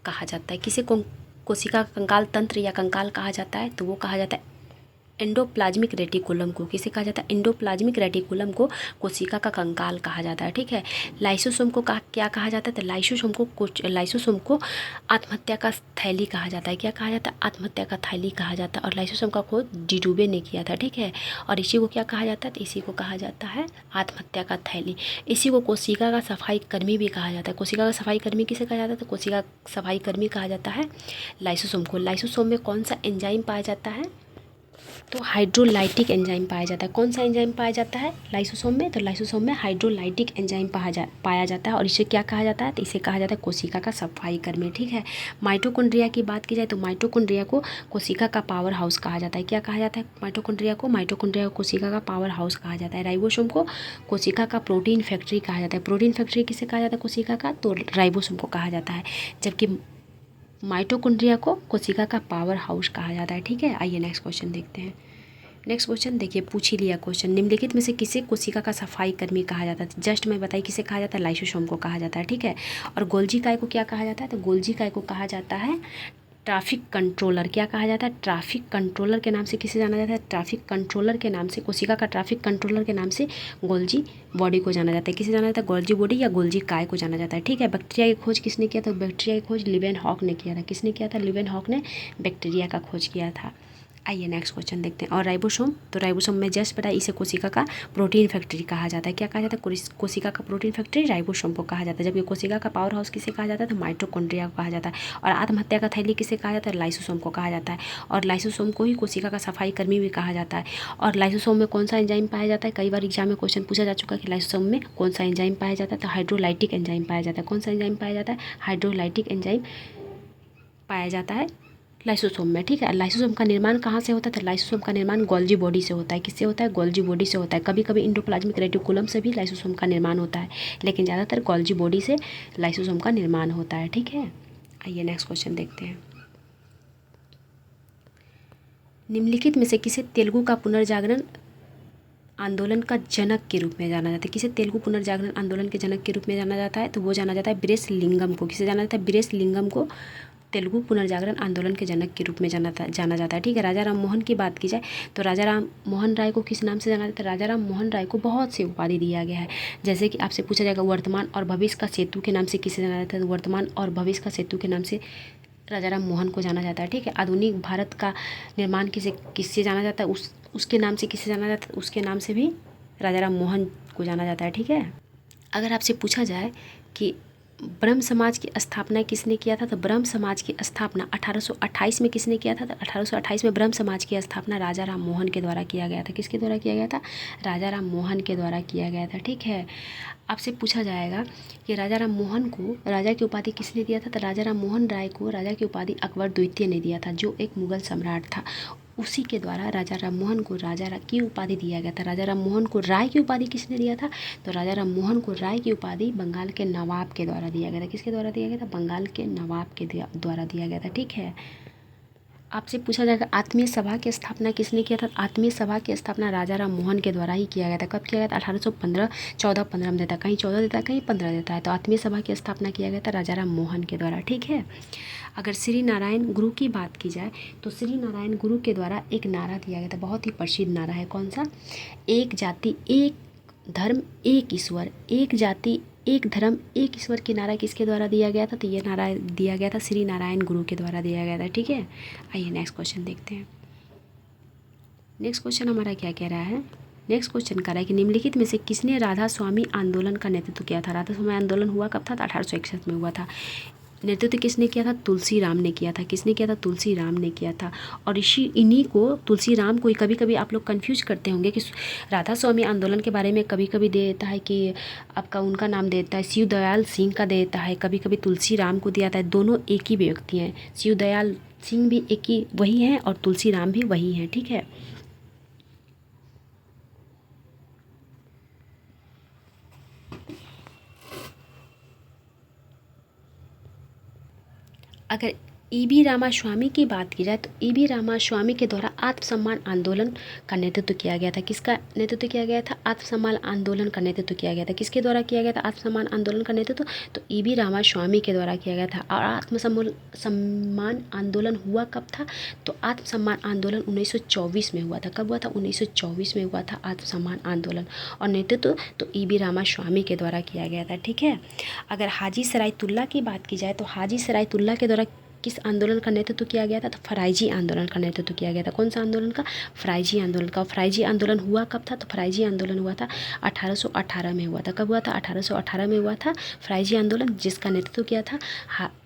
कहा जाता है, किसे कोशिका का कंकाल तंत्र या कंकाल कहा जाता है, तो वो कहा जाता है एंडोप्लाज्मिक रेटिकुलम को। किसे कहा जाता है, एंडोप्लाज्मिक रेटिकुलम को कोशिका का कंकाल कहा जाता है, ठीक है। लाइसोसोम को क्या कहा जाता है, तो लाइसोसोम को आत्महत्या का थैली कहा जाता है। क्या कहा जाता है, आत्महत्या का थैली कहा जाता है। और लाइसोसोम का खोज डिडूबे ने किया था, ठीक है। और इसी को क्या कहा जाता है, तो इसी को कहा जाता है आत्महत्या का थैली। इसी को कोशिका का सफाई कर्मी भी कहा जाता है। कोशिका का सफाई कर्मी किसे कहा जाता है, तो कोशिका सफाई कर्मी कहा जाता है लाइसोसोम को। लाइसोसोम में कौन सा एंजाइम पाया जाता है, तो हाइड्रोलाइटिक एंजाइम पाया जाता है। कौन सा एंजाइम पाया जाता है लाइसोसोम में? तो लाइसोसोम में हाइड्रोलाइटिक एंजाइम पाया जाता है और इसे क्या कहा जाता है? तो इसे कहा जाता है कोशिका का सफाई कर्मी। ठीक है। माइटोकॉन्ड्रिया की बात की जाए तो माइटोकॉन्ड्रिया को कोशिका का पावर हाउस कहा जाता है। क्या कहा जाता है माइटोकॉन्ड्रिया को? माइटोकॉन्ड्रिया को कोशिका का पावर हाउस कहा जाता है। राइबोसोम को कोशिका का प्रोटीन फैक्ट्री कहा जाता है। प्रोटीन फैक्ट्री किसे कहा जाता है कोशिका का? तो राइबोसोम को कहा जाता है। जबकि माइटोकॉन्ड्रिया को कोशिका का पावर हाउस कहा जाता है। ठीक है। आइए नेक्स्ट क्वेश्चन देखते हैं। नेक्स्ट क्वेश्चन देखिए, पूछ ही लिया क्वेश्चन, निम्नलिखित में से किसे कोशिका का सफाई कर्मी कहा जाता है? जस्ट मैं बताई किसे कहा जाता है? लाइसोसोम को कहा जाता है। ठीक है। और गोल्जी काय को क्या कहा जाता है? तो गोल्जी काय को कहा जाता है ट्रैफिक कंट्रोलर। क्या कहा जाता है? ट्रैफिक कंट्रोलर के नाम से किसे जाना जाता है? ट्रैफिक कंट्रोलर के नाम से, कोशिका का ट्रैफिक कंट्रोलर के नाम से गोल्जी बॉडी को जाना जाता है। किसे जाना जाता है? गोल्जी बॉडी या गोल्जी काय को जाना जाता है। ठीक है। बैक्टीरिया की खोज किसने किया था? बैक्टीरिया की खोज लीवेनहॉक ने किया था। किसने किया था? लीवेनहॉक ने बैक्टीरिया का खोज किया था। आइए नेक्स्ट क्वेश्चन देखते हैं। और राइबोसोम, तो राइबोसोम में जस्ट पता है इसे कोशिका का प्रोटीन फैक्ट्री कहा जाता है। क्या कहा जाता है? कोशिका का प्रोटीन फैक्ट्री राइबोसोम को कहा जाता है। जबकि कोशिका का पावर हाउस किसे कहा जाता है? तो माइटोकॉन्ड्रिया को कहा जाता है। और आत्महत्या का थैली किसे कहा जाता है? लाइसोसोम को कहा जाता है। और लाइसोसोम को ही कोशिका का सफाई कर्मी भी कहा जाता है। और लाइसोसोम में कौन सा एंजाइम पाया जाता है? कई बार एग्जाम में क्वेश्चन पूछा जा चुका है कि लाइसोसोम में कौन सा एंजाइम पाया जाता है? तो हाइड्रोलाइटिक एंजाइम पाया जाता है। कौन सा एंजाइम पाया जाता है? हाइड्रोलाइटिक एंजाइम पाया जाता है लाइसोसोम में। ठीक है। लाइसोसोम का निर्माण कहाँ से होता है? तो लाइसोसोम का निर्माण गोल्जी बॉडी से होता है। किससे होता है? गोल्जी बॉडी से होता है। कभी कभी इंडोप्लाज्मिक रेटिकुलम से भी लाइसोसोम का निर्माण होता है, लेकिन ज़्यादातर गोल्जी बॉडी से लाइसोसोम का निर्माण होता है। ठीक है। आइए नेक्स्ट क्वेश्चन देखते हैं। निम्नलिखित में से किसे तेलुगु का पुनर्जागरण आंदोलन का जनक के रूप में जाना जाता है? किसे तेलुगु पुनर्जागरण आंदोलन के जनक के रूप में जाना जाता है? तो वो जाना जाता है ब्रेसलिंगम को। किसे जाना जाता है? ब्रेसलिंगम को तेलुगु पुनर्जागरण आंदोलन के जनक के रूप में जाना जाता है। ठीक है। राजा राम मोहन की बात की जाए तो राजा राम मोहन राय को किस नाम से जाना जाता है? राजा राम मोहन राय को बहुत सी उपाधि दिया गया है। जैसे कि आपसे पूछा जाएगा वर्तमान और भविष्य का सेतु के नाम से किसे जाना जाता है? तो वर्तमान और भविष्य का सेतु के नाम से राजा राम मोहन को जाना जाता है। ठीक है। आधुनिक भारत का निर्माण किससे जाना जाता है? उसके नाम से किसे जाना जाता है? उसके नाम से भी राजा राम मोहन को जाना जाता है। ठीक है। अगर आपसे पूछा जाए कि ब्रह्म समाज की स्थापना किसने किया था? तो ब्रह्म समाज की स्थापना 1828 में किसने किया था? तो 1828 में ब्रह्म समाज की स्थापना राजा राम मोहन के द्वारा किया गया था। किसके द्वारा किया गया था? राजा राम मोहन के द्वारा किया गया था। ठीक है। आपसे पूछा जाएगा कि राजा राम मोहन को राजा की उपाधि किसने दिया था? तो राजा राम मोहन राय को राजा की उपाधि अकबर द्वितीय ने दिया था, जो एक मुगल सम्राट था। उसी के द्वारा राजा राम मोहन को की उपाधि दिया गया था। राजा राम मोहन को राय की उपाधि किसने दिया था? तो राजा राम मोहन को राय की उपाधि बंगाल के नवाब के द्वारा दिया गया था। किसके द्वारा दिया गया था? बंगाल के नवाब के द्वारा दिया गया था। ठीक है। आपसे पूछा जाएगा आत्मीय सभा की स्थापना किसने किया था? आत्मीय सभा की स्थापना राजा राम मोहन के द्वारा ही किया गया था। कब किया गया था? 1815 1415 में देता, कहीं 14 देता है, कहीं 15 देता है। तो आत्मीय सभा की स्थापना किया गया था राजा राम मोहन के द्वारा। ठीक है। अगर श्री नारायण गुरु की बात की जाए तो श्री नारायण गुरु के द्वारा एक नारा दिया गया था, बहुत ही प्रसिद्ध नारा है। कौन सा? एक जाति एक धर्म एक ईश्वर, एक जाति एक धर्म एक ईश्वर की नारा किसके द्वारा दिया गया था? तो ये नारा दिया गया था श्री नारायण गुरु के द्वारा दिया गया था। ठीक है। आइए नेक्स्ट क्वेश्चन देखते हैं। नेक्स्ट क्वेश्चन हमारा क्या कह रहा है? नेक्स्ट क्वेश्चन कह रहा है कि निम्नलिखित में से किसने राधा स्वामी आंदोलन का नेतृत्व किया था? राधा स्वामी आंदोलन हुआ कब था? तो 1861 में हुआ था। नेतृत्व किसने किया था? तुलसी राम ने किया था। किसने किया था? तुलसी राम ने किया था। और इन्हीं को तुलसी राम को कभी कभी आप लोग कंफ्यूज करते होंगे कि राधा स्वामी आंदोलन के बारे में कभी कभी दे देता है कि आपका उनका नाम देता है शिव दयाल सिंह का दे देता है, कभी कभी तुलसी राम को दिया था। दोनों एक ही व्यक्ति हैं। शिव दयाल सिंह भी एक ही वही हैं और तुलसी राम भी वही हैं। ठीक है। अगर ईबी रामास्वामी की बात की जाए तो ईबी रामास्वामी के द्वारा आत्मसम्मान आंदोलन का नेतृत्व किया गया था। किसका नेतृत्व किया गया था? आत्मसम्मान आंदोलन का नेतृत्व किया गया था। किसके द्वारा किया गया था आत्मसम्मान आंदोलन का नेतृत्व? तो ईबी रामास्वामी के द्वारा किया गया था। और आत्मसम्मान आंदोलन हुआ कब था? तो आत्मसम्मान आंदोलन 1924 में हुआ था। कब हुआ था? 1924 में हुआ था आत्मसम्मान आंदोलन। और नेतृत्व तो ईबी रामास्वामी के द्वारा किया गया था। ठीक है। अगर हाजी सरायतुल्ला की बात की जाए तो हाजी सरायतुल्ला के द्वारा किस आंदोलन का नेतृत्व किया गया था? तो फराइजी आंदोलन का नेतृत्व किया गया था। कौन सा आंदोलन का? फराइजी आंदोलन का। फराइजी आंदोलन हुआ कब था? तो फराइजी आंदोलन हुआ था 1818 में हुआ था। कब हुआ था? 1818 में हुआ था फराइजी आंदोलन, जिसका नेतृत्व किया था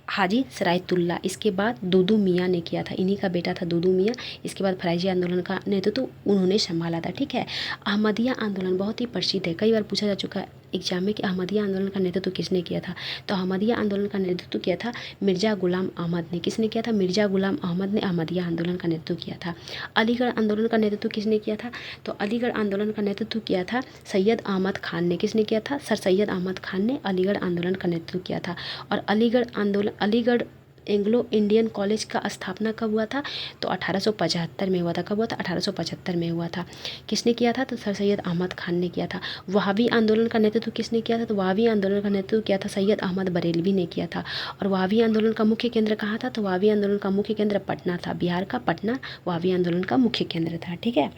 हाजी सरायतुल्ला। इसके बाद दूदू मियाँ ने किया था, इन्हीं का बेटा था दूदू मियाँ। इसके बाद फराइजी आंदोलन का नेतृत्व उन्होंने संभाला था। ठीक है। अहमदिया आंदोलन बहुत ही प्रसिद्ध है, कई बार पूछा जा चुका है एग्जाम में कि अहमदिया आंदोलन का नेतृत्व किसने किया था? तो अहमदिया आंदोलन का नेतृत्व किया था मिर्ज़ा गुलाम अहमद ने। किसने किया था? मिर्ज़ा गुलाम अहमद ने अहमदिया आंदोलन का नेतृत्व किया था। अलीगढ़ आंदोलन का नेतृत्व किसने किया था? तो अलीगढ़ आंदोलन का नेतृत्व किया था सैयद अहमद खान ने। किसने किया था? सर सैयद अहमद खान ने अलीगढ़ आंदोलन का नेतृत्व किया था। और अलीगढ़ एंग्लो इंडियन कॉलेज का स्थापना कब हुआ था? तो 1875 में हुआ था। कब हुआ था? 1875 में हुआ था। किसने किया था? तो सर सैयद अहमद खान ने किया था। वहाबी आंदोलन का नेतृत्व किसने किया था? तो वहाबी आंदोलन का नेतृत्व किया था सैयद अहमद बरेलवी ने किया था। और वहाबी आंदोलन का मुख्य केंद्र कहाँ था? तो वहाबी आंदोलन का मुख्य केंद्र पटना था, बिहार का पटना वहाबी आंदोलन का मुख्य केंद्र था। ठीक है।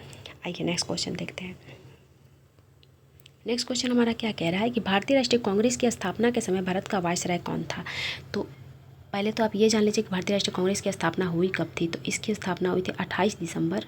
आइए नेक्स्ट क्वेश्चन देखते हैं। नेक्स्ट क्वेश्चन हमारा क्या कह रहा है कि भारतीय राष्ट्रीय कांग्रेस की स्थापना के समय भारत का वायसराय कौन था? तो पहले तो आप ये जान लीजिए कि भारतीय राष्ट्रीय कांग्रेस की स्थापना हुई कब थी? तो इसकी स्थापना हुई थी 28 दिसंबर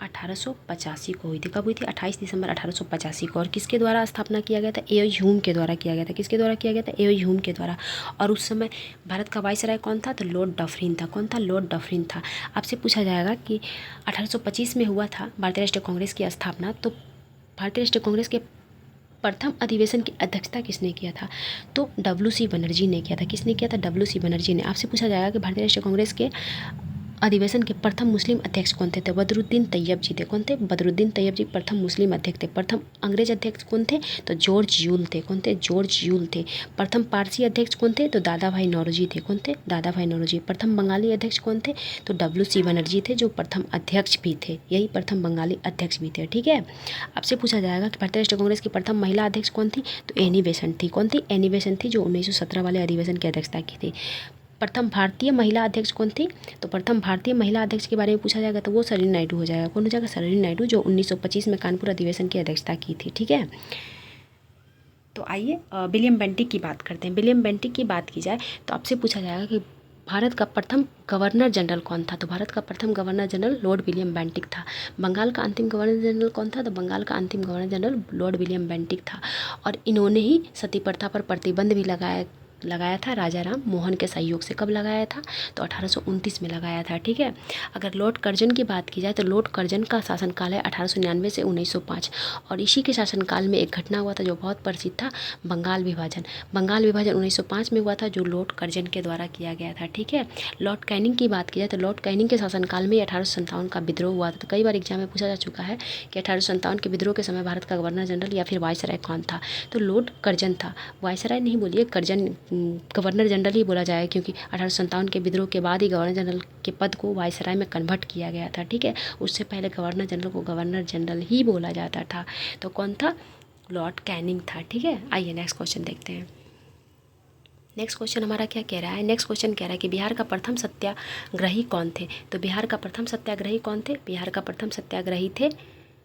1885 को हुई थी। कब हुई थी? 28 दिसंबर 1885 को। और किसके द्वारा स्थापना किया गया था? ए ह्यूम के द्वारा किया गया था। किसके द्वारा किया गया था? ए ह्यूम के द्वारा। और उस समय भारत का वायसराय कौन था? तो लॉर्ड डफरिन था। कौन था? लॉर्ड डफरिन था। आपसे पूछा जाएगा कि 1825 में हुआ था भारतीय राष्ट्रीय कांग्रेस की स्थापना, तो भारतीय राष्ट्रीय कांग्रेस के प्रथम अधिवेशन की अध्यक्षता किसने किया था? तो WC बनर्जी ने किया था। किसने किया था? WC बनर्जी ने। आपसे पूछा जाएगा कि भारतीय राष्ट्रीय कांग्रेस के अधिवेशन के प्रथम मुस्लिम अध्यक्ष कौन थे? तो बदरुद्दीन तैयब जी थे। कौन थे? बदरुद्दीन तैयब जी प्रथम मुस्लिम अध्यक्ष थे। प्रथम अंग्रेज अध्यक्ष कौन थे? तो जॉर्ज यूल थे। कौन थे? जॉर्ज यूल थे। प्रथम पारसी अध्यक्ष कौन थे? तो दादा भाई नौरोजी थे। कौन थे? दादा भाई नौरोजी। प्रथम बंगाली अध्यक्ष कौन थे? तो WC बनर्जी थे, जो प्रथम अध्यक्ष भी थे। यही प्रथम बंगाली अध्यक्ष भी थे। ठीक है। आपसे पूछा जाएगा कि भारतीय राष्ट्रीय कांग्रेस की प्रथम महिला अध्यक्ष कौन थी? तो एनी बेसेंट थी। कौन थी? एनी बेसेंट थी, जो 1917 वाले अधिवेशन की अध्यक्षता की थी। प्रथम भारतीय महिला अध्यक्ष कौन थी? तो प्रथम भारतीय महिला अध्यक्ष के बारे में पूछा जाएगा तो वो सरोजिनी नायडू हो जाएगा। कौन हो जाएगा? सरोजिनी नायडू, जो 1925 में कानपुर अधिवेशन की अध्यक्षता की थी। ठीक है। तो आइए विलियम बेंटिक की बात करते हैं। विलियम बेंटिक की बात की जाए तो आपसे पूछा जाएगा कि भारत का प्रथम गवर्नर जनरल कौन था? तो भारत का प्रथम governor general Lord William Bentinck था। बंगाल का अंतिम गवर्नर जनरल कौन था? तो बंगाल का अंतिम governor general Lord William Bentinck था। और इन्होंने ही सती प्रथा पर प्रतिबंध भी लगाया था राजा राम मोहन के सहयोग से। कब लगाया था? तो 1829 में लगाया था। ठीक है। अगर लॉर्ड कर्जन की बात की जाए तो लॉर्ड कर्जन का शासनकाल है 1899 से 1905। और इसी के शासनकाल में एक घटना हुआ था जो बहुत प्रसिद्ध था, बंगाल विभाजन। बंगाल विभाजन 1905 में हुआ था, जो लॉर्ड कर्जन के द्वारा किया गया था। ठीक है। लॉर्ड कैनिंग की बात की जाए तो लॉर्ड कैनिंग के शासनकाल में 1857 का विद्रोह हुआ था। तो कई बार एग्जाम में पूछा जा चुका है कि 1857 के विद्रोह के समय भारत का गवर्नर जनरल या फिर वायसराय कौन था? तो लॉर्ड कर्जन था। वायसराय नहीं बोलिए, कर्जन गवर्नर जनरल ही बोला जाए, क्योंकि 1857 के विद्रोह के बाद ही गवर्नर जनरल के पद को वायसराय में कन्वर्ट किया गया था। ठीक है। उससे पहले गवर्नर जनरल को गवर्नर जनरल ही बोला जाता था। तो कौन था? लॉर्ड कैनिंग था। ठीक है। आइए नेक्स्ट क्वेश्चन देखते हैं। नेक्स्ट क्वेश्चन हमारा क्या कह रहा है? नेक्स्ट क्वेश्चन कह रहा है कि बिहार का प्रथम सत्याग्रही कौन थे? तो बिहार का प्रथम सत्याग्रही कौन थे? बिहार का प्रथम सत्याग्रही थे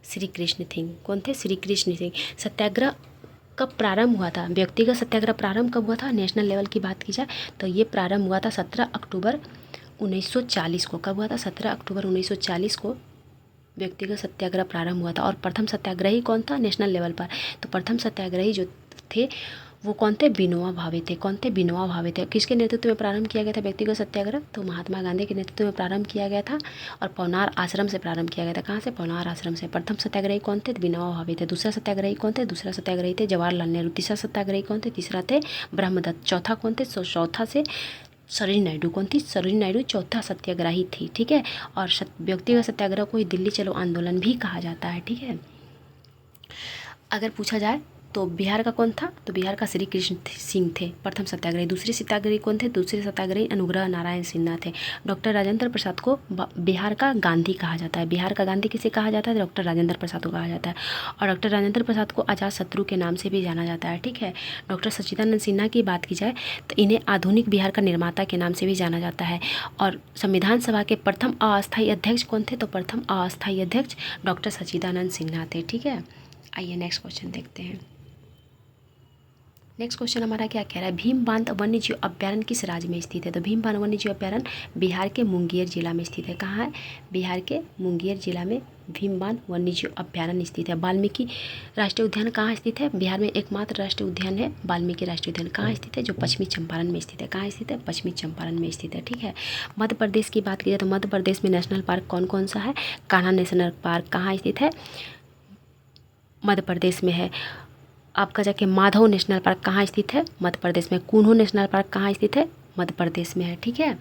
श्री कृष्ण सिंह। कौन थे? श्री कृष्ण सिंह। सत्याग्रह कब प्रारंभ हुआ था? व्यक्तिगत सत्याग्रह प्रारंभ कब हुआ था? नेशनल लेवल की बात की जाए तो ये प्रारंभ हुआ था 17 अक्टूबर 1940 को। कब हुआ था? 17 अक्टूबर 1940 को व्यक्तिगत सत्याग्रह प्रारंभ हुआ था। और प्रथम सत्याग्रही कौन था नेशनल लेवल पर? तो प्रथम सत्याग्रही जो थे वो कौन थे? विनोबा भावे थे। कौन थे? विनोबा भावे थे। किसके नेतृत्व में प्रारंभ किया गया था व्यक्तिगत सत्याग्रह? तो महात्मा गांधी के नेतृत्व में प्रारंभ किया गया था और पवनार आश्रम से प्रारंभ किया गया था। कहाँ से? पवनार आश्रम से। प्रथम सत्याग्रही कौन थे? विनोबा भावे थे। दूसरा सत्याग्रही कौन थे? दूसरा सत्याग्रही थे जवाहरलाल नेहरू। तीसरा सत्याग्रही कौन थे? तीसरा थे ब्रह्मदत्त। चौथा कौन थे? चौथा से सरोजिनी नायडू। कौन थी? सरोजिनी नायडू चौथा सत्याग्रही थी। ठीक है। और व्यक्तिगत सत्याग्रह को ही दिल्ली चलो आंदोलन भी कहा जाता है। ठीक है। अगर पूछा जाए तो बिहार का कौन था? तो बिहार का श्री कृष्ण सिंह थे प्रथम सत्याग्रही। दूसरे सत्याग्रही कौन थे? दूसरे सत्याग्रही अनुग्रह नारायण सिन्हा थे। डॉक्टर राजेंद्र प्रसाद को बिहार का गांधी कहा जाता है। बिहार का गांधी किसे कहा जाता है? डॉक्टर राजेंद्र प्रसाद को कहा जाता है। और डॉक्टर राजेंद्र प्रसाद को अजात शत्रु के नाम से भी जाना जाता है। ठीक है। डॉक्टर सच्चिदानंद सिन्हा की बात की जाए तो इन्हें आधुनिक बिहार का निर्माता के नाम से भी जाना जाता है। और संविधान सभा के प्रथम अस्थायी अध्यक्ष कौन थे? तो प्रथम अस्थायी अध्यक्ष डॉक्टर सच्चिदानंद सिन्हा थे। ठीक है। आइए नेक्स्ट क्वेश्चन देखते हैं। नेक्स्ट क्वेश्चन हमारा क्या कह रहा है, भीम बांध वन्य जीव अभ्यारण्य किस राज्य में स्थित है। तो भीम बांध वन्य जीव अभ्यारण्य बिहार के मुंगेर जिला में स्थित है। कहाँ है, बिहार के मुंगेर जिला में भीम बांध वन्य जीव अभ्यारण्य स्थित है। वाल्मीकि राष्ट्रीय उद्यान कहाँ स्थित है, बिहार में एकमात्र राष्ट्रीय उद्यान है वाल्मीकि राष्ट्रीय उद्यान। कहाँ स्थित है, जो पश्चिमी चंपारण में स्थित है। कहाँ स्थित है, पश्चिमी चंपारण में स्थित है। ठीक है, मध्य प्रदेश की बात की जाए तो मध्य प्रदेश में नेशनल पार्क कौन कौन सा है, कान्हा नेशनल पार्क कहाँ स्थित है, मध्य प्रदेश में है। आपका जाके माधव नेशनल पार्क कहाँ स्थित है, मध्य प्रदेश में। कुन्हो नेशनल पार्क कहाँ स्थित है, मध्य प्रदेश में है। ठीक है,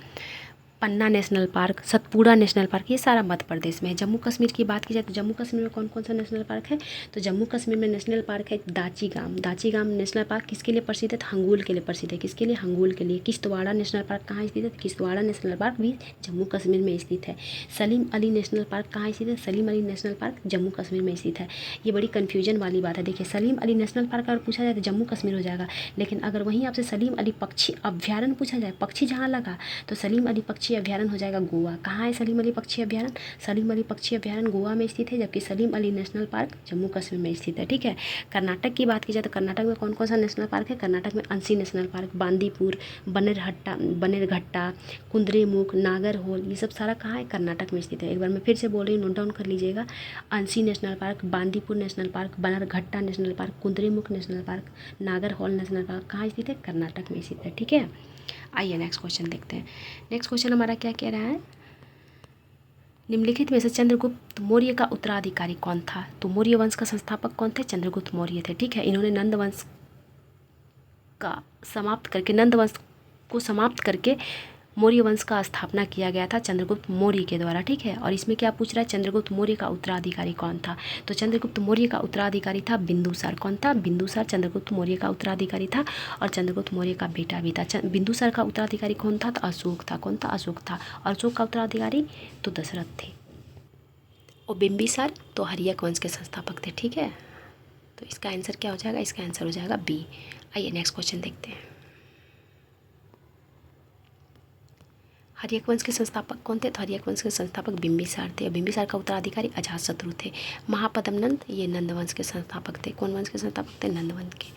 Panna national park, Satpura national park, ये सारा मध्य प्रदेश में है। जम्मू कश्मीर की बात की जाए तो जम्मू कश्मीर में कौन कौन सा नेशनल पार्क है, तो जम्मू कश्मीर में नेशनल पार्क है दाचीगाम। दाचीगाम नेशनल पार्क किसके लिए प्रसिद्ध है, हंगूल के लिए प्रसिद्ध है। किसके लिए, हंगूल के लिए। किश्तवाड़ा नेशनल पार्क कहाँ स्थित है, किश्तवाड़ा नेशनल पार्क भी जम्मू कश्मीर में स्थित है। सलीम अली नेशनल पार्क कहाँ स्थित है, सलीम अली नेशनल पार्क जम्मू कश्मीर में स्थित है। ये बड़ी कन्फ्यूजन वाली बात है। देखिए, सलीम अली नेशनल पार्क अगर पूछा जाए तो जम्मू कश्मीर हो जाएगा, लेकिन अगर वहीं आपसे सलीम अली पक्षी अभ्यारण्य पूछा जाए, पक्षी जहाँ लगा, तो सलीम अली पक्षी अभ्यारण्य हो जाएगा गोवा। कहाँ है सलीम अली पक्षी अभ्यारण्य, सलीम अली पक्षी अभ्यारण्य गोवा में स्थित है, जबकि सलीम अली नेशनल पार्क जम्मू कश्मीर में स्थित है। ठीक है, कर्नाटक की बात की जाए तो कर्नाटक में कौन कौन सा नेशनल पार्क है, कर्नाटक में अंसी नेशनल पार्क, बांदीपुर, बनेरघट्टा, कुद्रेमुख, नागरहोल, ये सब सारा कहाँ है, कर्नाटक में स्थित है। एक बार मैं फिर से बोल रही हूँ, नोट डाउन कर लीजिएगा। Anshi national park, Bandipur national park, Bannerghatta national park, Kudremukh national park, Nagarhole national park कहाँ स्थित है, कर्नाटक में स्थित है। ठीक है, आइए नेक्स्ट क्वेश्चन देखते हैं। नेक्स्ट क्वेश्चन हमारा क्या कह रहा है, निम्नलिखित में से चंद्रगुप्त मौर्य का उत्तराधिकारी कौन था। तो मौर्य वंश का संस्थापक कौन थे, चंद्रगुप्त मौर्य थे। ठीक है, इन्होंने नंद वंश को समाप्त करके मौर्य वंश का स्थापना किया गया था चंद्रगुप्त मौर्य के द्वारा। ठीक है, और इसमें क्या पूछ रहा है, चंद्रगुप्त मौर्य का उत्तराधिकारी कौन था। तो चंद्रगुप्त मौर्य का उत्तराधिकारी था बिंदुसार। कौन था, बिंदुसार चंद्रगुप्त मौर्य का उत्तराधिकारी था, और चंद्रगुप्त मौर्य का बेटा भी था। बिंदुसार का उत्तराधिकारी कौन था, तो अशोक था। कौन था, अशोक था। और अशोक का उत्तराधिकारी तो दशरथ थे। और बिंबिसार तो हर्यक वंश के संस्थापक थे। ठीक है, तो इसका आंसर क्या हो जाएगा, इसका आंसर हो जाएगा बी। आइए नेक्स्ट क्वेश्चन देखते हैं। हर्यक वंश के संस्थापक कौन थे, तो हर्यक वंश के संस्थापक बिंबिसार थे। बिंबिसार का उत्तराधिकारी अजातशत्रु थे। महापद्म नंद ये नंद वंश के संस्थापक थे। कौन वंश के संस्थापक थे, नंद वंश के।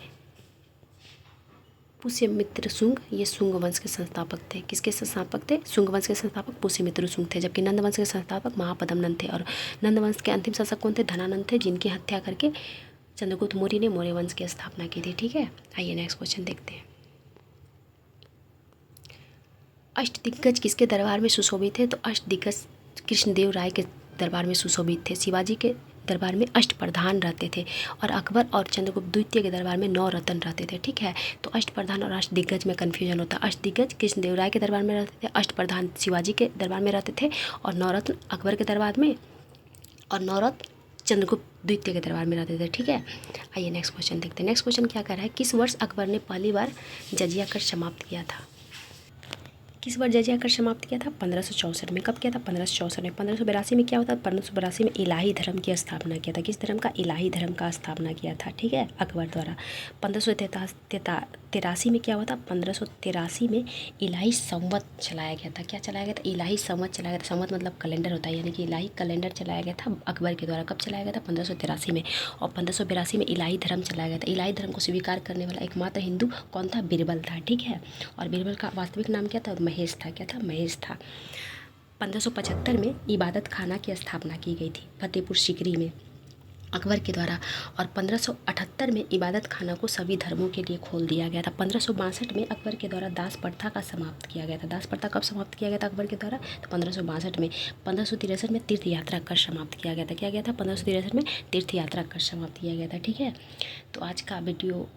पुष्यमित्र शुंग ये शुंग वंश के संस्थापक थे। किसके संस्थापक थे, शुंग वंश के संस्थापक पुष्यमित्र शुंग थे, जबकि नंद वंश के संस्थापक महापद्म नंद थे। और नंद वंश के अंतिम शासक कौन थे, धनानंद थे, जिनकी हत्या करके चंद्रगुप्त मौर्य ने मौर्य वंश की स्थापना की थी। ठीक है, आइए नेक्स्ट क्वेश्चन देखते हैं। अष्टदिग्गज किसके दरबार में सुशोभित थे, तो अष्टदिग्गज कृष्णदेव राय के दरबार में सुशोभित थे। शिवाजी के दरबार में अष्टप्रधान रहते थे, और अकबर और चंद्रगुप्त द्वितीय के दरबार में 9 रत्न रहते थे। ठीक है, तो अष्टप्रधान और अष्टदिग्गज में कन्फ्यूजन होता है। अष्टदिग्गज कृष्णदेव राय के दरबार में रहते थे, अष्टप्रधान शिवाजी के दरबार में रहते थे, और 9 रत्न अकबर के दरबार में, और 9 रत्न चंद्रगुप्त द्वितीय के दरबार में रहते थे। ठीक है, आइए नेक्स्ट क्वेश्चन देखते हैं। नेक्स्ट क्वेश्चन क्या कर रहा है, किस वर्ष अकबर ने पहली बार जजिया कर समाप्त किया था। किस बार जजिया कर समाप्त किया था, 1564 में। कब किया था, 1564 में। 1582 में क्या होता है, 1582 में इलाही धर्म की स्थापना किया था। किस धर्म का, इलाही धर्म का स्थापना किया था। ठीक है, अकबर द्वारा। 1583 में क्या हुआ था, 1583 में इलाही संवत चलाया गया था। क्या चलाया गया था, इलाही संवत चलाया गया था। संवत मतलब कैलेंडर होता है, यानी कि इलाही कैलेंडर चलाया गया था अकबर के द्वारा। कब चलाया गया था, 1583 में। और 1582 में इलाही धर्म चलाया गया था। इलाही धर्म को स्वीकार करने वाला एकमात्र हिंदू कौन था, बीरबल था। ठीक है, और बीरबल का वास्तविक नाम क्या था, महेश था। क्या था, महेश था। 1575 में इबादत खाना की स्थापना की गई थी फतेहपुर सीकरी में अकबर के द्वारा, और 1578 में इबादत खाना को सभी धर्मों के लिए खोल दिया गया था। 1562 में अकबर के द्वारा दास प्रथा का समाप्त किया गया था। दास प्रथा कब समाप्त किया गया था अकबर के द्वारा, तो 1562 में। 1563 में तीर्थ यात्रा कर समाप्त किया गया था। क्या गया था, 1563 में तीर्थ यात्रा कर समाप्त किया गया था। ठीक है, तो आज का वीडियो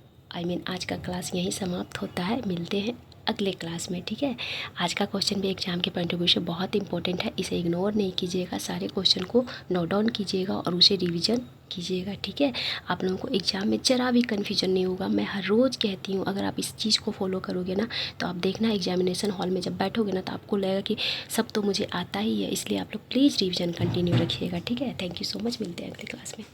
आज का क्लास यहीं समाप्त होता है। मिलते हैं अगले क्लास में। ठीक है, आज का क्वेश्चन भी एग्जाम के पॉइंट ऑफ व्यू से बहुत इंपॉर्टेंट है, इसे इग्नोर नहीं कीजिएगा। सारे क्वेश्चन को नोट डाउन कीजिएगा और उसे रिवीजन कीजिएगा। ठीक है, आप लोगों को एग्जाम में जरा भी कन्फ्यूजन नहीं होगा। मैं हर रोज़ कहती हूँ, अगर आप इस चीज़ को फॉलो करोगे ना, तो आप देखना एग्जामिनेशन हॉल में जब बैठोगे ना, तो आपको लगेगा कि सब तो मुझे आता ही है। इसलिए आप लोग प्लीज़ रिविज़न कंटिन्यू रखिएगा। ठीक है, थैंक यू सो मच, मिलते हैं अगली क्लास में।